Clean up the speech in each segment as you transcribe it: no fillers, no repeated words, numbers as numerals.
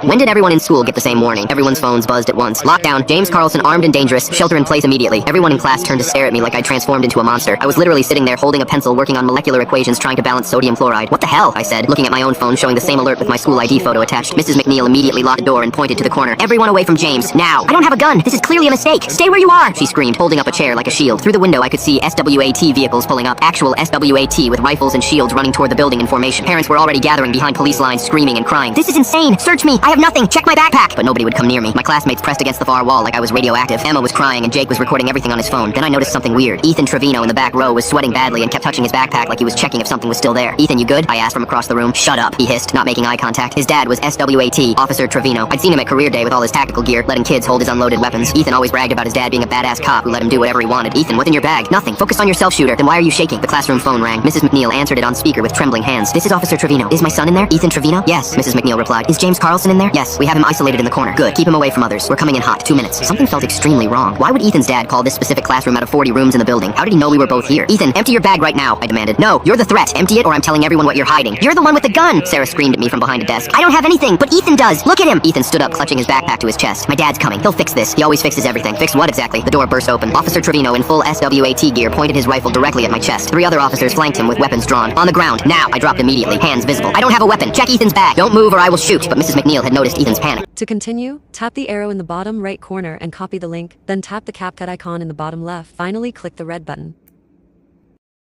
When did everyone in school get the same warning? Everyone's phones buzzed at once. Lockdown. James Carlson armed and dangerous. Shelter in place immediately. Everyone in class turned to stare at me like I'd transformed into a monster. I was literally sitting there holding a pencil working on molecular equations trying to balance sodium chloride. What the hell? I said, looking at my own phone showing the same alert with my school ID photo attached. Mrs. McNeil immediately locked the door and pointed to the corner. Everyone away from James. Now. I don't have a gun. This is clearly a mistake. Stay where you are, she screamed, holding up a chair like a shield. Through the window I could see SWAT vehicles pulling up. Actual SWAT with rifles and shields running toward the building in formation. Parents were already gathering behind police lines screaming and crying. This is insane. Search me. I have nothing. Check my backpack. But nobody would come near me. My classmates pressed against the far wall like I was radioactive. Emma was crying and Jake was recording everything on his phone. Then I noticed something weird. Ethan Trevino in the back row was sweating badly and kept touching his backpack like he was checking if something was still there. Ethan, you good? I asked from across the room. Shut up, he hissed, not making eye contact. His dad was SWAT, Officer Trevino. I'd seen him at career day with all his tactical gear, letting kids hold his unloaded weapons. Ethan always bragged about his dad being a badass cop who let him do whatever he wanted. Ethan, what's in your bag? Nothing. Focus on yourself, shooter. Then why are you shaking? The classroom phone rang. Mrs. McNeil answered it on speaker with trembling hands. This is Officer Trevino. Is my son in there? Ethan Trevino? Yes, Mrs. McNeil replied. Is James Carlson in there? Yes, we have him isolated in the corner. Good. Keep him away from others. We're coming in hot. 2 minutes. Something felt extremely wrong. Why would Ethan's dad call this specific classroom out of 40 rooms in the building? How did he know we were both here? Ethan, empty your bag right now, I demanded. No, you're the threat. Empty it or I'm telling everyone what you're hiding. You're the one with the gun, Sarah screamed at me from behind a desk. I don't have anything, but Ethan does. Look at him. Ethan stood up, clutching his backpack to his chest. My dad's coming. He'll fix this. He always fixes everything. Fix what exactly? The door burst open. Officer Trevino in full SWAT gear pointed his rifle directly at my chest. 3 other officers flanked him with weapons drawn. On the ground. Now. I dropped immediately. Hands visible. I don't have a weapon. Check Ethan's bag. Don't move or I will shoot. But Mrs. McNeil had noticed Ethan's panic. To continue, tap the arrow in the bottom right corner and copy the link, then tap the CapCut icon in the bottom left. Finally, click the red button.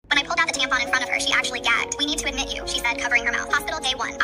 When I pulled out the tampon in front of her, she actually gagged. We need to admit you, she said, covering her mouth. Hospital day 1.